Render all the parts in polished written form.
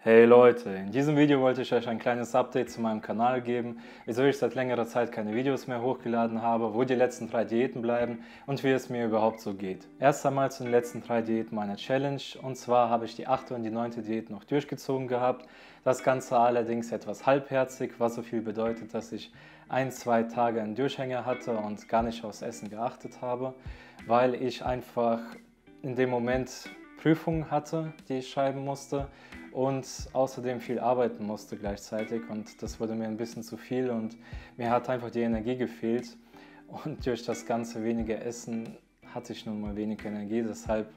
Hey Leute, in diesem Video wollte ich euch ein kleines Update zu meinem Kanal geben, wieso ich seit längerer Zeit keine Videos mehr hochgeladen habe, wo die letzten 3 Diäten bleiben und wie es mir überhaupt so geht. Erst einmal zu den letzten 3 Diäten meiner Challenge, und zwar habe ich die 8. und die 9. Diät noch durchgezogen gehabt. Das Ganze allerdings etwas halbherzig, was so viel bedeutet, dass ich 1-2 Tage einen Durchhänger hatte und gar nicht aufs Essen geachtet habe, weil ich einfach in dem Moment Prüfungen hatte, die ich schreiben musste und außerdem viel arbeiten musste gleichzeitig, und das wurde mir ein bisschen zu viel und mir hat einfach die Energie gefehlt, und durch das ganze wenige Essen hatte ich nun mal wenig Energie, deshalb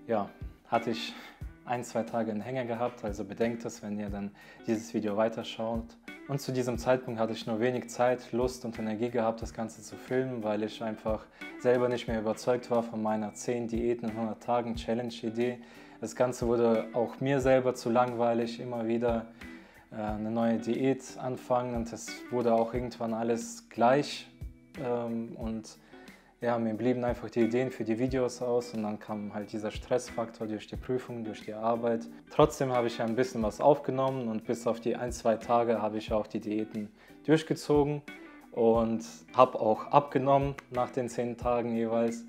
ja, hatte ich 1-2 Tage einen Hänger gehabt, also bedenkt es, wenn ihr dann dieses Video weiterschaut. Und zu diesem Zeitpunkt hatte ich nur wenig Zeit, Lust und Energie gehabt, das Ganze zu filmen, weil ich einfach selber nicht mehr überzeugt war von meiner 10 Diäten in 100 Tagen Challenge-Idee. Das Ganze wurde auch mir selber zu langweilig, immer wieder eine neue Diät anfangen, und es wurde auch irgendwann alles gleich und ja, mir blieben einfach die Ideen für die Videos aus, und dann kam halt dieser Stressfaktor durch die Prüfung, durch die Arbeit. Trotzdem habe ich ja ein bisschen was aufgenommen, und bis auf die 1-2 Tage habe ich auch die Diäten durchgezogen und habe auch abgenommen nach den 10 Tagen jeweils.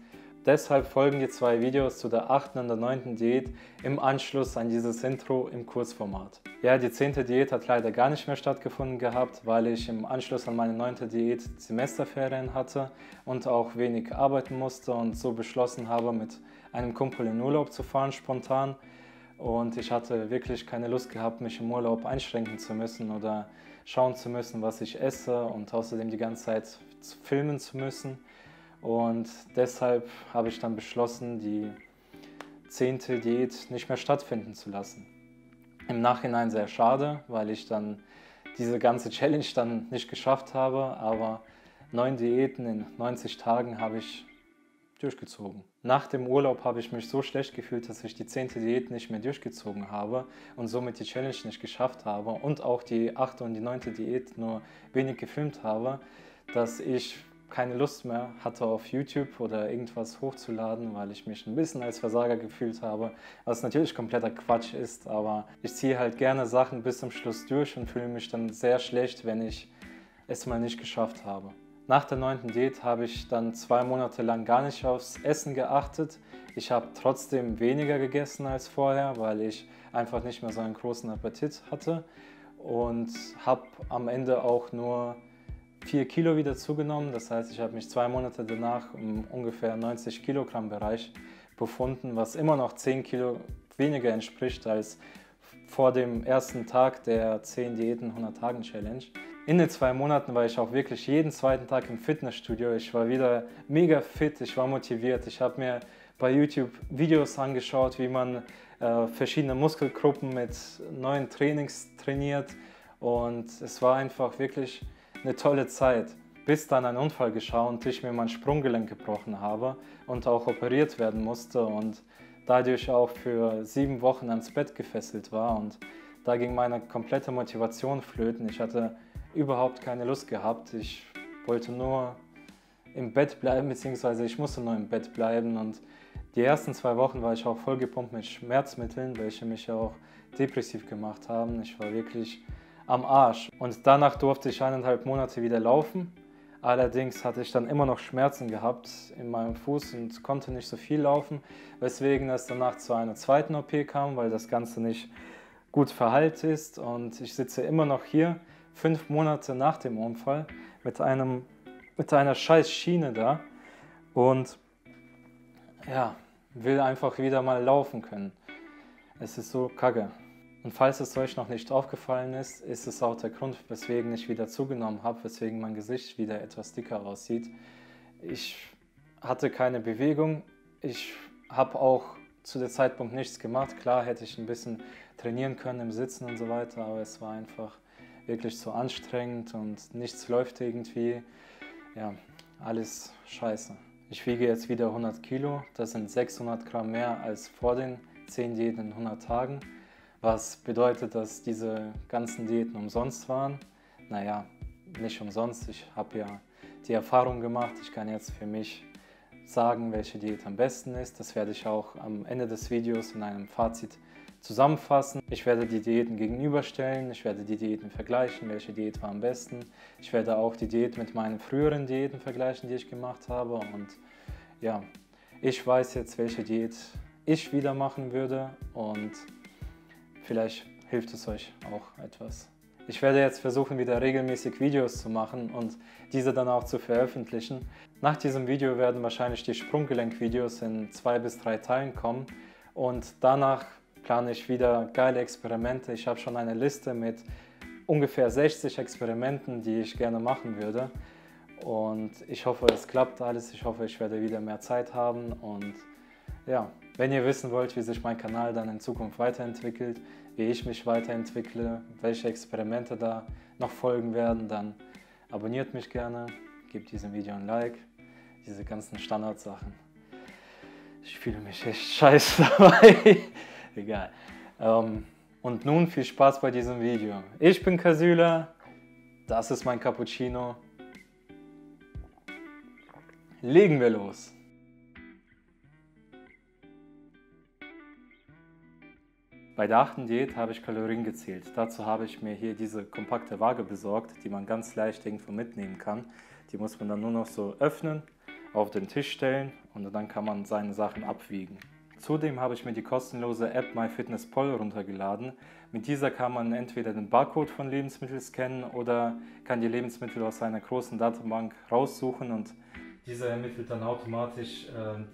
Deshalb folgen die 2 Videos zu der 8. und der 9. Diät im Anschluss an dieses Intro im Kurzformat. Ja, die 10. Diät hat leider gar nicht mehr stattgefunden gehabt, weil ich im Anschluss an meine 9. Diät Semesterferien hatte und auch wenig arbeiten musste und so beschlossen habe, mit einem Kumpel in Urlaub zu fahren, spontan. Und ich hatte wirklich keine Lust gehabt, mich im Urlaub einschränken zu müssen oder schauen zu müssen, was ich esse, und außerdem die ganze Zeit filmen zu müssen. Und deshalb habe ich dann beschlossen, die 10. Diät nicht mehr stattfinden zu lassen. Im Nachhinein sehr schade, weil ich dann diese ganze Challenge dann nicht geschafft habe, aber 9 Diäten in 90 Tagen habe ich durchgezogen. Nach dem Urlaub habe ich mich so schlecht gefühlt, dass ich die 10. Diät nicht mehr durchgezogen habe und somit die Challenge nicht geschafft habe und auch die 8. und die 9. Diät nur wenig gefilmt habe, dass ich keine Lust mehr hatte, auf YouTube oder irgendwas hochzuladen, weil ich mich ein bisschen als Versager gefühlt habe, was natürlich kompletter Quatsch ist, aber ich ziehe halt gerne Sachen bis zum Schluss durch und fühle mich dann sehr schlecht, wenn ich es mal nicht geschafft habe. Nach der 9. Diät habe ich dann 2 Monate lang gar nicht aufs Essen geachtet. Ich habe trotzdem weniger gegessen als vorher, weil ich einfach nicht mehr so einen großen Appetit hatte, und habe am Ende auch nur 4 Kilo wieder zugenommen. Das heißt, ich habe mich 2 Monate danach im ungefähr 90 Kilogramm Bereich befunden, was immer noch 10 Kilo weniger entspricht als vor dem ersten Tag der 10 Diäten 100 Tagen Challenge. In den 2 Monaten war ich auch wirklich jeden zweiten Tag im Fitnessstudio. Ich war wieder mega fit, ich war motiviert. Ich habe mir bei YouTube Videos angeschaut, wie man verschiedene Muskelgruppen mit neuen Trainings trainiert, und es war einfach wirklich eine tolle Zeit, bis dann ein Unfall geschah und ich mir mein Sprunggelenk gebrochen habe und auch operiert werden musste und dadurch auch für 7 Wochen ans Bett gefesselt war, und da ging meine komplette Motivation flöten. Ich hatte überhaupt keine Lust gehabt, ich wollte nur im Bett bleiben, beziehungsweise ich musste nur im Bett bleiben, und die ersten 2 Wochen war ich auch vollgepumpt mit Schmerzmitteln, welche mich auch depressiv gemacht haben. Ich war wirklich am Arsch. Und danach durfte ich 1,5 Monate wieder laufen. Allerdings hatte ich dann immer noch Schmerzen gehabt in meinem Fuß und konnte nicht so viel laufen, weswegen es danach zu einer zweiten OP kam, weil das Ganze nicht gut verheilt ist. Und ich sitze immer noch hier, 5 Monate nach dem Unfall, mit einer scheiß Schiene da, und ja, will einfach wieder mal laufen können. Es ist so kacke. Und falls es euch noch nicht aufgefallen ist, ist es auch der Grund, weswegen ich wieder zugenommen habe, weswegen mein Gesicht wieder etwas dicker aussieht. Ich hatte keine Bewegung, ich habe auch zu dem Zeitpunkt nichts gemacht. Klar hätte ich ein bisschen trainieren können im Sitzen und so weiter, aber es war einfach wirklich zu anstrengend und nichts läuft irgendwie. Ja, alles scheiße. Ich wiege jetzt wieder 100 Kilo, das sind 600 Gramm mehr als vor den 10 Diäten in 100 Tagen. Was bedeutet, dass diese ganzen Diäten umsonst waren. Naja, nicht umsonst. Ich habe ja die Erfahrung gemacht. Ich kann jetzt für mich sagen, welche Diät am besten ist. Das werde ich auch am Ende des Videos in einem Fazit zusammenfassen. Ich werde die Diäten gegenüberstellen, ich werde die Diäten vergleichen, welche Diät war am besten. Ich werde auch die Diät mit meinen früheren Diäten vergleichen, die ich gemacht habe. Und ja, ich weiß jetzt, welche Diät ich wieder machen würde und vielleicht hilft es euch auch etwas. Ich werde jetzt versuchen, wieder regelmäßig Videos zu machen und diese dann auch zu veröffentlichen. Nach diesem Video werden wahrscheinlich die Sprunggelenk-Videos in 2 bis 3 Teilen kommen und danach plane ich wieder geile Experimente. Ich habe schon eine Liste mit ungefähr 60 Experimenten, die ich gerne machen würde. Und ich hoffe, es klappt alles. Ich hoffe, ich werde wieder mehr Zeit haben. Und ja, wenn ihr wissen wollt, wie sich mein Kanal dann in Zukunft weiterentwickelt, wie ich mich weiterentwickle, welche Experimente da noch folgen werden, dann abonniert mich gerne, gebt diesem Video ein Like, diese ganzen Standardsachen. Ich fühle mich echt scheiße dabei. Egal. Und nun viel Spaß bei diesem Video. Ich bin Kasüla, das ist mein Cappuccino. Legen wir los. Bei der 8. Diät habe ich Kalorien gezählt. Dazu habe ich mir hier diese kompakte Waage besorgt, die man ganz leicht irgendwo mitnehmen kann. Die muss man dann nur noch so öffnen, auf den Tisch stellen und dann kann man seine Sachen abwiegen. Zudem habe ich mir die kostenlose App MyFitnessPal runtergeladen. Mit dieser kann man entweder den Barcode von Lebensmitteln scannen oder kann die Lebensmittel aus einer großen Datenbank raussuchen und diese ermittelt dann automatisch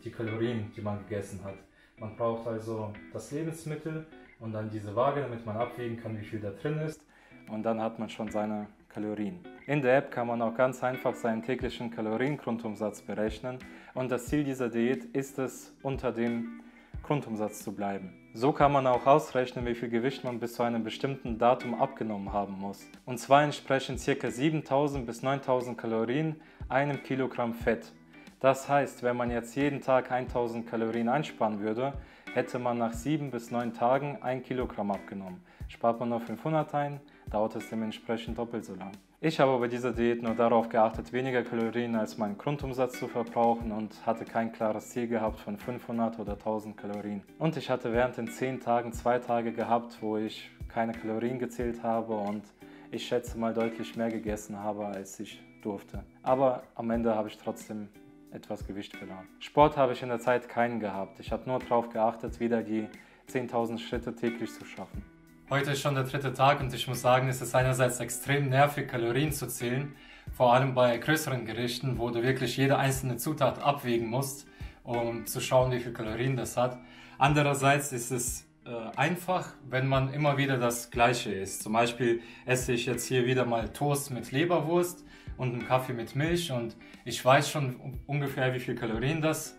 die Kalorien, die man gegessen hat. Man braucht also das Lebensmittel und dann diese Waage, damit man abwägen kann, wie viel da drin ist. Und dann hat man schon seine Kalorien. In der App kann man auch ganz einfach seinen täglichen Kaloriengrundumsatz berechnen. Und das Ziel dieser Diät ist es, unter dem Grundumsatz zu bleiben. So kann man auch ausrechnen, wie viel Gewicht man bis zu einem bestimmten Datum abgenommen haben muss. Und zwar entsprechen ca. 7000 bis 9000 Kalorien einem Kilogramm Fett. Das heißt, wenn man jetzt jeden Tag 1000 Kalorien einsparen würde, hätte man nach 7 bis 9 Tagen 1 Kilogramm abgenommen. Spart man nur 500 ein, dauert es dementsprechend doppelt so lang. Ich habe bei dieser Diät nur darauf geachtet, weniger Kalorien als meinen Grundumsatz zu verbrauchen und hatte kein klares Ziel gehabt von 500 oder 1000 Kalorien. Und ich hatte während den 10 Tagen 2 Tage gehabt, wo ich keine Kalorien gezählt habe und ich schätze mal deutlich mehr gegessen habe, als ich durfte. Aber am Ende habe ich trotzdem etwas Gewicht verloren. Sport habe ich in der Zeit keinen gehabt. Ich habe nur darauf geachtet, wieder die 10.000 Schritte täglich zu schaffen. Heute ist schon der 3. Tag und ich muss sagen, es ist einerseits extrem nervig, Kalorien zu zählen, vor allem bei größeren Gerichten, wo du wirklich jede einzelne Zutat abwägen musst, um zu schauen, wie viel Kalorien das hat. Andererseits ist es einfach, wenn man immer wieder das Gleiche isst. Zum Beispiel esse ich jetzt hier wieder mal Toast mit Leberwurst und einen Kaffee mit Milch und ich weiß schon ungefähr, wie viel Kalorien das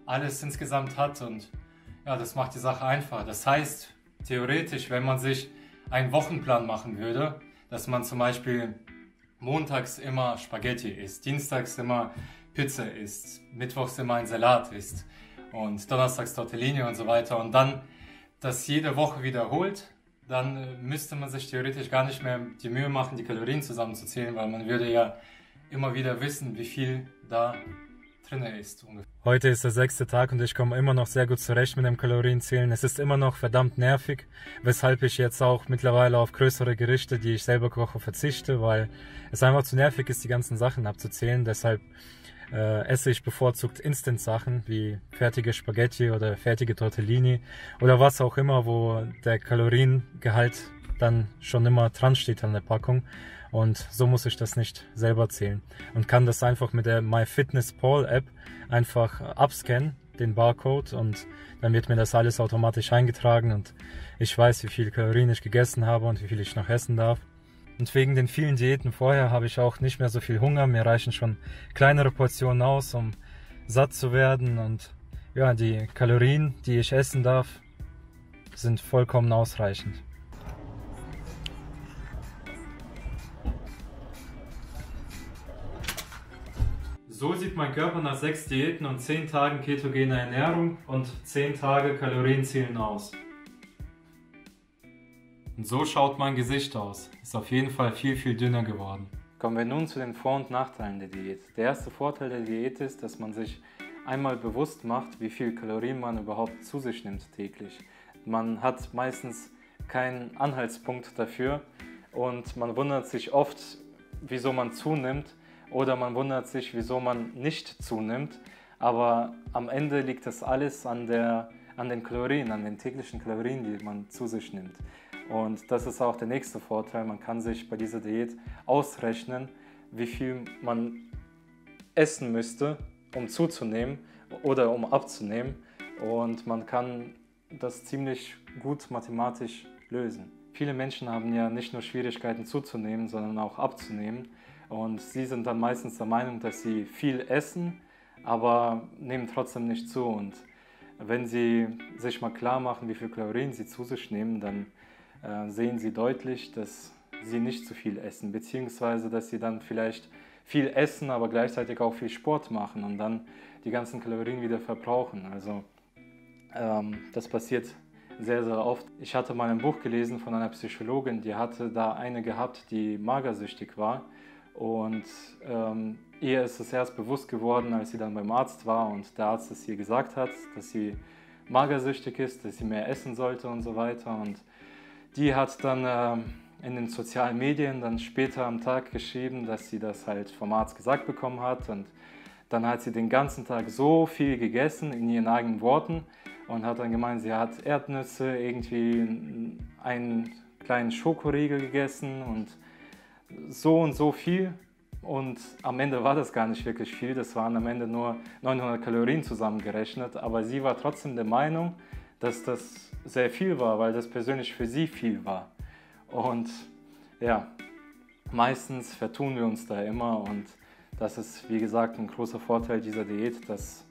alles insgesamt hat und ja, das macht die Sache einfach. Das heißt, theoretisch, wenn man sich einen Wochenplan machen würde, dass man zum Beispiel montags immer Spaghetti isst, dienstags immer Pizza isst, mittwochs immer ein Salat isst und donnerstags Tortellini und so weiter und dann das jede Woche wiederholt, dann müsste man sich theoretisch gar nicht mehr die Mühe machen, die Kalorien zusammenzuzählen, weil man würde ja immer wieder wissen, wie viel da drin ist. Heute ist der 6. Tag und ich komme immer noch sehr gut zurecht mit dem Kalorienzählen. Es ist immer noch verdammt nervig, weshalb ich jetzt auch mittlerweile auf größere Gerichte, die ich selber koche, verzichte, weil es einfach zu nervig ist, die ganzen Sachen abzuzählen. Deshalb esse ich bevorzugt Instant-Sachen wie fertige Spaghetti oder fertige Tortellini oder was auch immer, wo der Kaloriengehalt dann schon immer dran steht an der Packung. Und so muss ich das nicht selber zählen und kann das einfach mit der MyFitnessPal App einfach abscannen, den Barcode, und dann wird mir das alles automatisch eingetragen und ich weiß, wie viel Kalorien ich gegessen habe und wie viel ich noch essen darf. Und wegen den vielen Diäten vorher habe ich auch nicht mehr so viel Hunger. Mir reichen schon kleinere Portionen aus, um satt zu werden. Und ja, die Kalorien, die ich essen darf, sind vollkommen ausreichend. So sieht mein Körper nach 6 Diäten und 10 Tagen ketogener Ernährung und 10 Tage Kalorienzählen aus. Und so schaut mein Gesicht aus. Ist auf jeden Fall viel, viel dünner geworden. Kommen wir nun zu den Vor- und Nachteilen der Diät. Der erste Vorteil der Diät ist, dass man sich einmal bewusst macht, wie viel Kalorien man überhaupt zu sich nimmt täglich. Man hat meistens keinen Anhaltspunkt dafür und man wundert sich oft, wieso man zunimmt oder man wundert sich, wieso man nicht zunimmt. Aber am Ende liegt das alles an den Kalorien, an den täglichen Kalorien, die man zu sich nimmt. Und das ist auch der nächste Vorteil. Man kann sich bei dieser Diät ausrechnen, wie viel man essen müsste, um zuzunehmen oder um abzunehmen. Und man kann das ziemlich gut mathematisch lösen. Viele Menschen haben ja nicht nur Schwierigkeiten zuzunehmen, sondern auch abzunehmen. Und sie sind dann meistens der Meinung, dass sie viel essen, aber nehmen trotzdem nicht zu. Und wenn sie sich mal klar machen, wie viel Kalorien sie zu sich nehmen, dann sehen sie deutlich, dass sie nicht zu viel essen, beziehungsweise dass sie dann vielleicht viel essen, aber gleichzeitig auch viel Sport machen und dann die ganzen Kalorien wieder verbrauchen. Also das passiert sehr, sehr oft. Ich hatte mal ein Buch gelesen von einer Psychologin, die hatte da eine gehabt, die magersüchtig war. Und ihr ist es erst bewusst geworden, als sie dann beim Arzt war und der Arzt es ihr gesagt hat, dass sie magersüchtig ist, dass sie mehr essen sollte und so weiter. Und die hat dann in den sozialen Medien dann später am Tag geschrieben, dass sie das halt vom Arzt gesagt bekommen hat. Und dann hat sie den ganzen Tag so viel gegessen, in ihren eigenen Worten, und hat dann gemeint, sie hat Erdnüsse, irgendwie einen kleinen Schokoriegel gegessen und so viel. Und am Ende war das gar nicht wirklich viel, das waren am Ende nur 900 Kalorien zusammengerechnet. Aber sie war trotzdem der Meinung, dass das sehr viel war, weil das persönlich für sie viel war. Und ja, meistens vertun wir uns da immer und das ist, wie gesagt, ein großer Vorteil dieser Diät, dass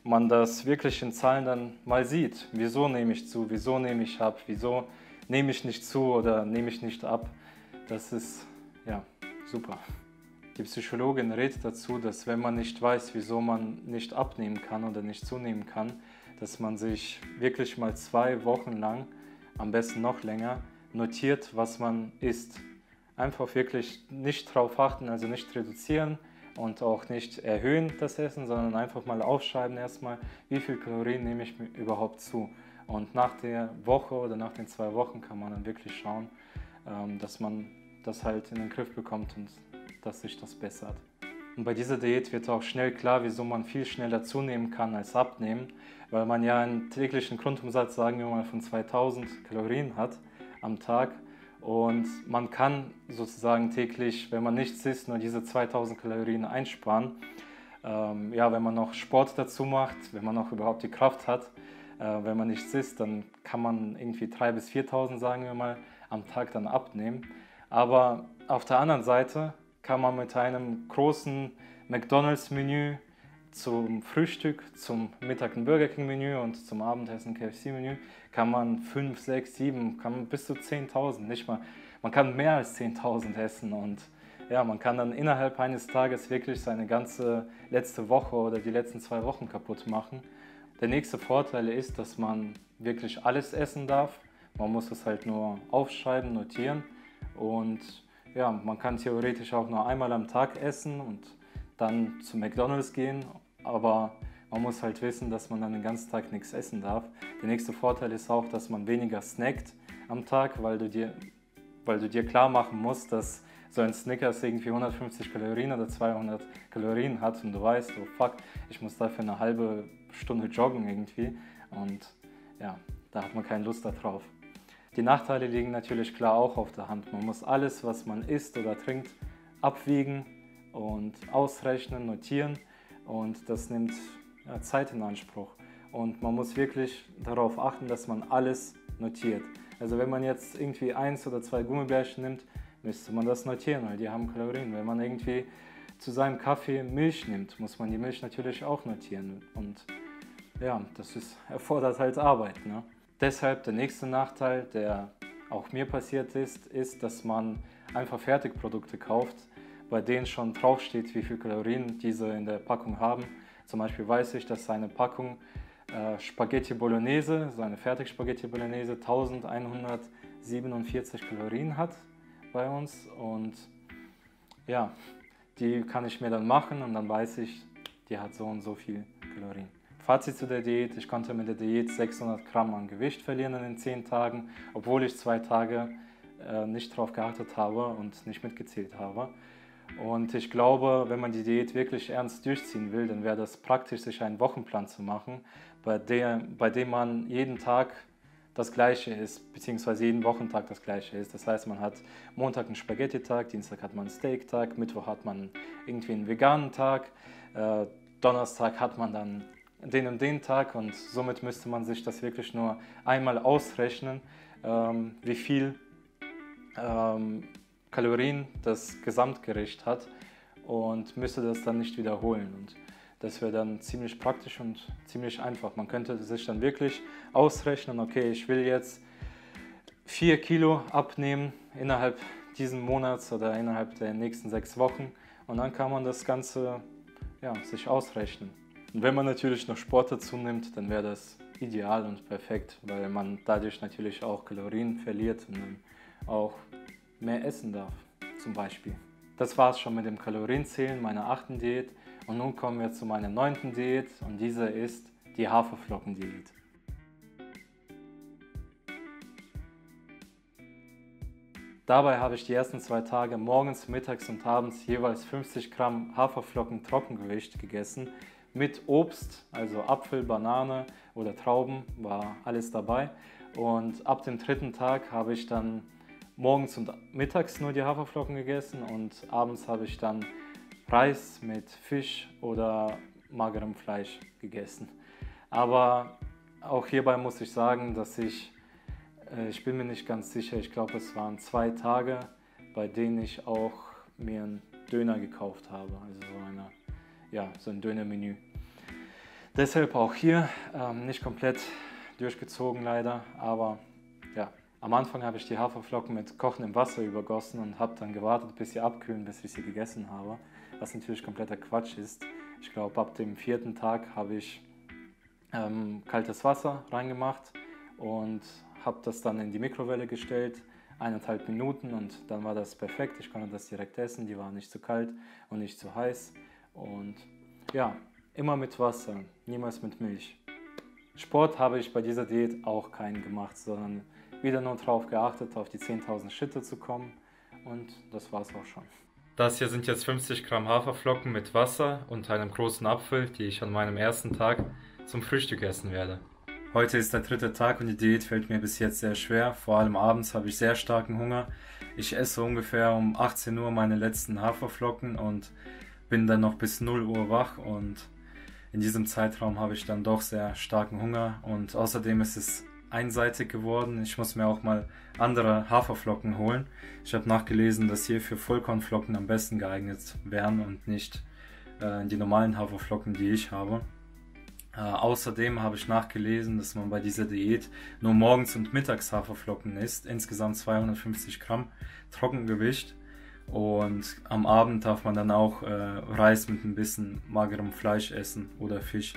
man das wirklich in Zahlen dann mal sieht. Wieso nehme ich zu, wieso nehme ich ab, wieso nehme ich nicht zu oder nehme ich nicht ab. Das ist, ja, super. Die Psychologin redet dazu, dass wenn man nicht weiß, wieso man nicht abnehmen kann oder nicht zunehmen kann, dass man sich wirklich mal 2 Wochen lang, am besten noch länger, notiert, was man isst. Einfach wirklich nicht drauf achten, also nicht reduzieren und auch nicht erhöhen das Essen, sondern einfach mal aufschreiben erstmal, wie viel Kalorien nehme ich mir überhaupt zu. Und nach der Woche oder nach den 2 Wochen kann man dann wirklich schauen, dass man das halt in den Griff bekommt und dass sich das bessert. Und bei dieser Diät wird auch schnell klar, wieso man viel schneller zunehmen kann als abnehmen, weil man ja einen täglichen Grundumsatz, sagen wir mal, von 2000 Kalorien hat am Tag. Und man kann sozusagen täglich, wenn man nichts isst, nur diese 2000 Kalorien einsparen. Ja, wenn man noch Sport dazu macht, wenn man noch überhaupt die Kraft hat, wenn man nichts isst, dann kann man irgendwie 3.000 bis 4.000, sagen wir mal, am Tag dann abnehmen. Aber auf der anderen Seite kann man mit einem großen McDonald's-Menü zum Frühstück, zum Mittag ein Burger King-Menü und zum Abendessen ein KFC-Menü kann man 5, 6, 7, kann man bis zu 10.000, nicht mal. Man kann mehr als 10.000 essen und ja, man kann dann innerhalb eines Tages wirklich seine ganze letzte Woche oder die letzten 2 Wochen kaputt machen. Der nächste Vorteil ist, dass man wirklich alles essen darf. Man muss es halt nur aufschreiben, notieren und ja, man kann theoretisch auch nur einmal am Tag essen und dann zu McDonald's gehen, aber man muss halt wissen, dass man dann den ganzen Tag nichts essen darf. Der nächste Vorteil ist auch, dass man weniger snackt am Tag, weil du dir klar machen musst, dass so ein Snickers irgendwie 150 Kalorien oder 200 Kalorien hat und du weißt, oh fuck, ich muss dafür eine halbe Stunde joggen irgendwie und ja, da hat man keine Lust darauf. Die Nachteile liegen natürlich klar auch auf der Hand. Man muss alles, was man isst oder trinkt, abwiegen und ausrechnen, notieren und das nimmt Zeit in Anspruch. Und man muss wirklich darauf achten, dass man alles notiert. Also wenn man jetzt irgendwie 1 oder 2 Gummibärchen nimmt, müsste man das notieren, weil die haben Kalorien. Wenn man irgendwie zu seinem Kaffee Milch nimmt, muss man die Milch natürlich auch notieren. Und ja, erfordert halt Arbeit, ne? Deshalb der nächste Nachteil, der auch mir passiert ist, dass man einfach Fertigprodukte kauft, bei denen schon draufsteht, wie viel Kalorien diese in der Packung haben. Zum Beispiel weiß ich, dass eine Packung Spaghetti Bolognese, so eine Fertig-Spaghetti Bolognese, 1147 Kalorien hat bei uns. Und ja, die kann ich mir dann machen und dann weiß ich, die hat so und so viel Kalorien. Fazit zu der Diät: Ich konnte mit der Diät 600 Gramm an Gewicht verlieren in den 10 Tagen, obwohl ich 2 Tage nicht darauf geachtet habe und nicht mitgezählt habe. Und ich glaube, wenn man die Diät wirklich ernst durchziehen will, dann wäre das praktisch, sich einen Wochenplan zu machen, bei dem man jeden Tag das Gleiche ist, beziehungsweise jeden Wochentag das Gleiche ist. Das heißt, man hat Montag einen Spaghetti-Tag, Dienstag hat man einen Steak-Tag, Mittwoch hat man irgendwie einen veganen Tag, Donnerstag hat man dann den und den Tag, und somit müsste man sich das wirklich nur einmal ausrechnen, wie viel Kalorien das Gesamtgericht hat, und müsste das dann nicht wiederholen. Und das wäre dann ziemlich praktisch und ziemlich einfach. Man könnte sich dann wirklich ausrechnen: Okay, ich will jetzt 4 Kilo abnehmen innerhalb diesen Monats oder innerhalb der nächsten 6 Wochen, und dann kann man das Ganze sich ausrechnen. Und wenn man natürlich noch Sport dazu nimmt, dann wäre das ideal und perfekt, weil man dadurch natürlich auch Kalorien verliert und dann auch mehr essen darf, zum Beispiel. Das war es schon mit dem Kalorienzählen meiner 8. Diät, und nun kommen wir zu meiner 9. Diät, und diese ist die Haferflockendiät. Dabei habe ich die ersten 2 Tage morgens, mittags und abends jeweils 50 Gramm Haferflocken Trockengewicht gegessen, mit Obst, also Apfel, Banane oder Trauben, war alles dabei. Und ab dem 3. Tag habe ich dann morgens und mittags nur die Haferflocken gegessen, und abends habe ich dann Reis mit Fisch oder magerem Fleisch gegessen. Aber auch hierbei muss ich sagen, dass ich bin mir nicht ganz sicher, ich glaube, es waren 2 Tage, bei denen ich auch mir einen Döner gekauft habe, also so ein Dönermenü. Deshalb auch hier nicht komplett durchgezogen leider, aber ja. Am Anfang habe ich die Haferflocken mit kochendem Wasser übergossen und habe dann gewartet, bis sie abkühlen, bis ich sie gegessen habe, was natürlich kompletter Quatsch ist. Ich glaube, ab dem 4. Tag habe ich kaltes Wasser reingemacht und habe das dann in die Mikrowelle gestellt, 1,5 Minuten, und dann war das perfekt. Ich konnte das direkt essen, die war nicht zu kalt und nicht zu heiß, und ja, immer mit Wasser, niemals mit Milch. Sport habe ich bei dieser Diät auch keinen gemacht, sondern wieder nur darauf geachtet, auf die 10.000 Schritte zu kommen, und das war es auch schon. Das hier sind jetzt 50 Gramm Haferflocken mit Wasser und einem großen Apfel, die ich an meinem ersten Tag zum Frühstück essen werde. Heute ist der 3. Tag und die Diät fällt mir bis jetzt sehr schwer, vor allem abends habe ich sehr starken Hunger. Ich esse ungefähr um 18 Uhr meine letzten Haferflocken und bin dann noch bis 0 Uhr wach, und in diesem Zeitraum habe ich dann doch sehr starken Hunger, und außerdem ist es einseitig geworden. Ich muss mir auch mal andere Haferflocken holen. Ich habe nachgelesen, dass hierfür Vollkornflocken am besten geeignet wären und nicht die normalen Haferflocken, die ich habe. Außerdem habe ich nachgelesen, dass man bei dieser Diät nur morgens und mittags Haferflocken isst, insgesamt 250 Gramm Trockengewicht. Und am Abend darf man dann auch Reis mit ein bisschen magerem Fleisch essen oder Fisch.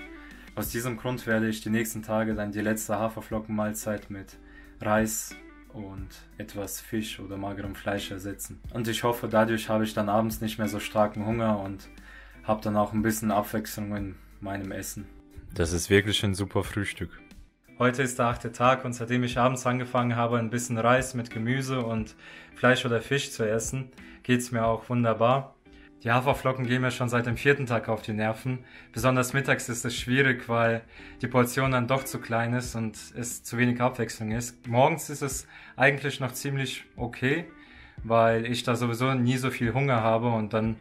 Aus diesem Grund werde ich die nächsten Tage dann die letzte Haferflockenmahlzeit mit Reis und etwas Fisch oder magerem Fleisch ersetzen. Und ich hoffe, dadurch habe ich dann abends nicht mehr so starken Hunger und habe dann auch ein bisschen Abwechslung in meinem Essen. Das ist wirklich ein super Frühstück. Heute ist der 8. Tag, und seitdem ich abends angefangen habe, ein bisschen Reis mit Gemüse und Fleisch oder Fisch zu essen, geht es mir auch wunderbar. Die Haferflocken gehen mir schon seit dem 4. Tag auf die Nerven. Besonders mittags ist es schwierig, weil die Portion dann doch zu klein ist und es zu wenig Abwechslung ist. Morgens ist es eigentlich noch ziemlich okay, weil ich da sowieso nie so viel Hunger habe, und dann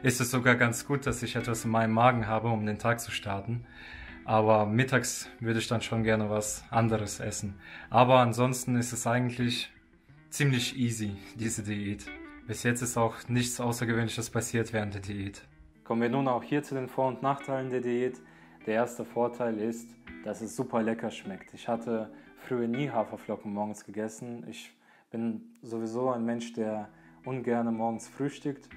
ist es sogar ganz gut, dass ich etwas in meinem Magen habe, um den Tag zu starten. Aber mittags würde ich dann schon gerne was anderes essen. Aber ansonsten ist es eigentlich ziemlich easy, diese Diät. Bis jetzt ist auch nichts Außergewöhnliches passiert während der Diät. Kommen wir nun auch hier zu den Vor- und Nachteilen der Diät. Der erste Vorteil ist, dass es super lecker schmeckt. Ich hatte früher nie Haferflocken morgens gegessen. Ich bin sowieso ein Mensch, der ungern morgens frühstückt.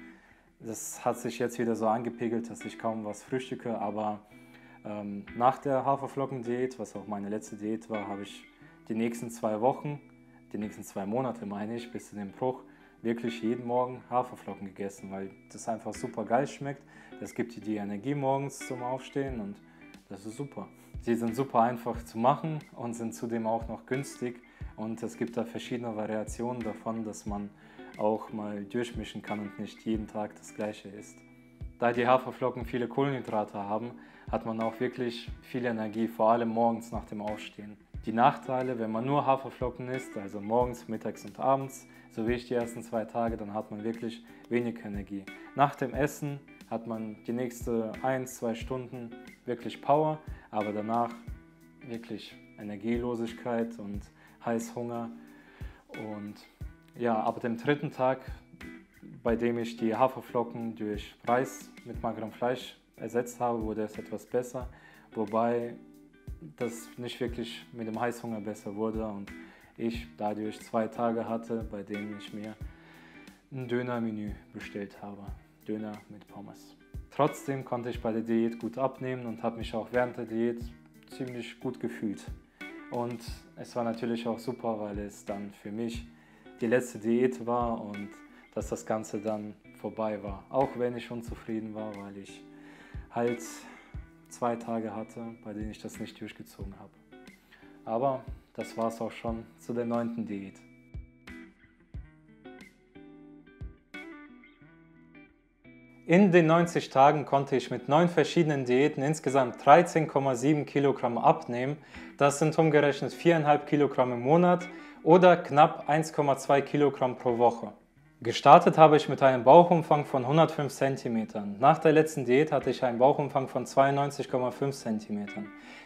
Das hat sich jetzt wieder so angepegelt, dass ich kaum was frühstücke, aber nach der Haferflockendiät, was auch meine letzte Diät war, habe ich die nächsten 2 Wochen, die nächsten 2 Monate meine ich, bis zu dem Bruch, wirklich jeden Morgen Haferflocken gegessen, weil das einfach super geil schmeckt. Das gibt dir die Energie morgens zum Aufstehen, und das ist super. Sie sind super einfach zu machen und sind zudem auch noch günstig. Und es gibt da verschiedene Variationen davon, dass man auch mal durchmischen kann und nicht jeden Tag das Gleiche isst. Da die Haferflocken viele Kohlenhydrate haben, hat man auch wirklich viel Energie, vor allem morgens nach dem Aufstehen. Die Nachteile, wenn man nur Haferflocken isst, also morgens, mittags und abends, so wie ich die ersten 2 Tage, dann hat man wirklich wenig Energie. Nach dem Essen hat man die nächsten 1-2 Stunden wirklich Power, aber danach wirklich Energielosigkeit und Heißhunger. Und ja, ab dem 3. Tag, bei dem ich die Haferflocken durch Reis mit magerem Fleisch ersetzt habe, wurde es etwas besser, wobei das nicht wirklich mit dem Heißhunger besser wurde und ich dadurch 2 Tage hatte, bei denen ich mir ein Dönermenü bestellt habe. Döner mit Pommes. Trotzdem konnte ich bei der Diät gut abnehmen und habe mich auch während der Diät ziemlich gut gefühlt. Und es war natürlich auch super, weil es dann für mich die letzte Diät war und dass das Ganze dann vorbei war. Auch wenn ich unzufrieden war, weil ich halt 2 Tage hatte, bei denen ich das nicht durchgezogen habe. Aber das war es auch schon zu der 9. Diät. In den 90 Tagen konnte ich mit 9 verschiedenen Diäten insgesamt 13,7 Kilogramm abnehmen. Das sind umgerechnet 4,5 Kilogramm im Monat oder knapp 1,2 Kilogramm pro Woche. Gestartet habe ich mit einem Bauchumfang von 105 cm. Nach der letzten Diät hatte ich einen Bauchumfang von 92,5 cm.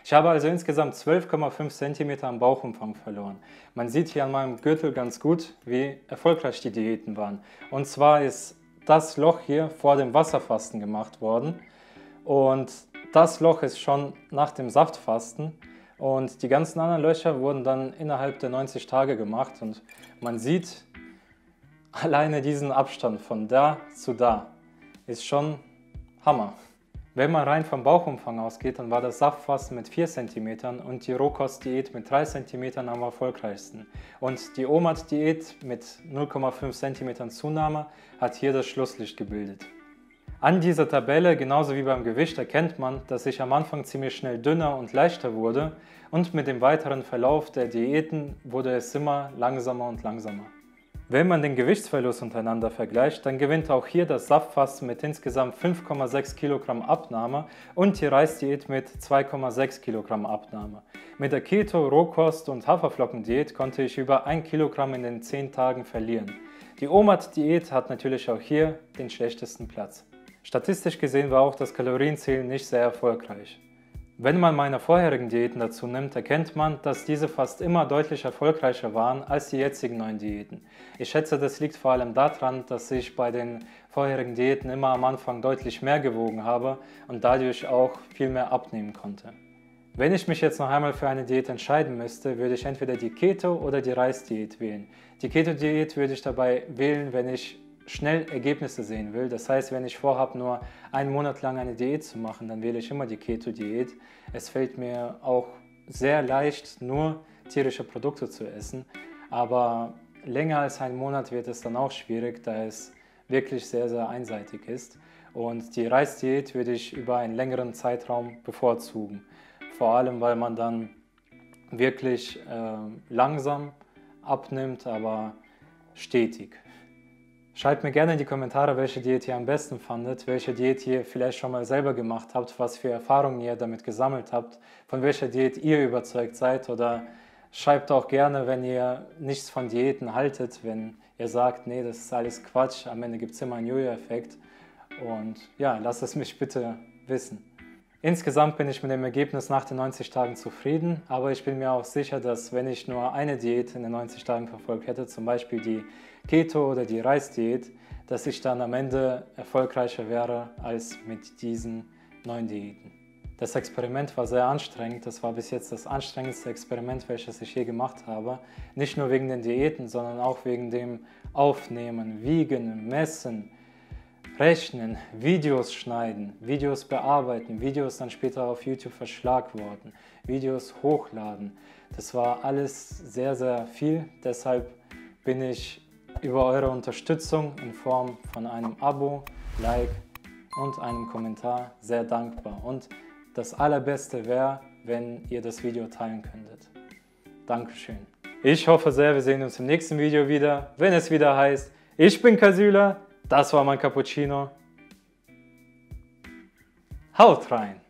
Ich habe also insgesamt 12,5 cm am Bauchumfang verloren. Man sieht hier an meinem Gürtel ganz gut, wie erfolgreich die Diäten waren. Und zwar ist das Loch hier vor dem Wasserfasten gemacht worden und das Loch ist schon nach dem Saftfasten und die ganzen anderen Löcher wurden dann innerhalb der 90 Tage gemacht und man sieht alleine diesen Abstand von da zu da ist schon Hammer. Wenn man rein vom Bauchumfang ausgeht, dann war das Saftfasten mit 4 cm und die Rohkostdiät mit 3 cm am erfolgreichsten. Und die OMAD-Diät mit 0,5 cm Zunahme hat hier das Schlusslicht gebildet. An dieser Tabelle, genauso wie beim Gewicht, erkennt man, dass ich am Anfang ziemlich schnell dünner und leichter wurde und mit dem weiteren Verlauf der Diäten wurde es immer langsamer und langsamer. Wenn man den Gewichtsverlust untereinander vergleicht, dann gewinnt auch hier das Saftfasten mit insgesamt 5,6 Kilogramm Abnahme und die Reisdiät mit 2,6 Kilogramm Abnahme. Mit der Keto-, Rohkost- und Haferflockendiät konnte ich über 1 Kilogramm in den 10 Tagen verlieren. Die OMAD-Diät hat natürlich auch hier den schlechtesten Platz. Statistisch gesehen war auch das Kalorienzählen nicht sehr erfolgreich. Wenn man meine vorherigen Diäten dazu nimmt, erkennt man, dass diese fast immer deutlich erfolgreicher waren als die jetzigen neuen Diäten. Ich schätze, das liegt vor allem daran, dass ich bei den vorherigen Diäten immer am Anfang deutlich mehr gewogen habe und dadurch auch viel mehr abnehmen konnte. Wenn ich mich jetzt noch einmal für eine Diät entscheiden müsste, würde ich entweder die Keto- oder die Reisdiät wählen. Die Keto-Diät würde ich dabei wählen, wenn ich schnell Ergebnisse sehen will. Das heißt, wenn ich vorhabe, nur einen Monat lang eine Diät zu machen, dann wähle ich immer die Keto-Diät. Es fällt mir auch sehr leicht, nur tierische Produkte zu essen, aber länger als einen Monat wird es dann auch schwierig, da es wirklich sehr, sehr einseitig ist. Und die Reisdiät würde ich über einen längeren Zeitraum bevorzugen, vor allem weil man dann wirklich langsam abnimmt, aber stetig. Schreibt mir gerne in die Kommentare, welche Diät ihr am besten fandet, welche Diät ihr vielleicht schon mal selber gemacht habt, was für Erfahrungen ihr damit gesammelt habt, von welcher Diät ihr überzeugt seid oder schreibt auch gerne, wenn ihr nichts von Diäten haltet, wenn ihr sagt, nee, das ist alles Quatsch, am Ende gibt es immer einen Jojo-Effekt und ja, lasst es mich bitte wissen. Insgesamt bin ich mit dem Ergebnis nach den 90 Tagen zufrieden, aber ich bin mir auch sicher, dass wenn ich nur eine Diät in den 90 Tagen verfolgt hätte, zum Beispiel die Keto- oder die Reisdiät, dass ich dann am Ende erfolgreicher wäre als mit diesen 9 Diäten. Das Experiment war sehr anstrengend, das war bis jetzt das anstrengendste Experiment, welches ich je gemacht habe. Nicht nur wegen den Diäten, sondern auch wegen dem Aufnehmen, Wiegen, Messen, Rechnen, Videos schneiden, Videos bearbeiten, Videos dann später auf YouTube verschlagworten, Videos hochladen. Das war alles sehr, sehr viel. Deshalb bin ich über eure Unterstützung in Form von einem Abo, Like und einem Kommentar sehr dankbar. Und das Allerbeste wäre, wenn ihr das Video teilen könntet. Dankeschön. Ich hoffe sehr, wir sehen uns im nächsten Video wieder, wenn es wieder heißt, ich bin Kasüla, das war mein Cappuccino. Haut rein!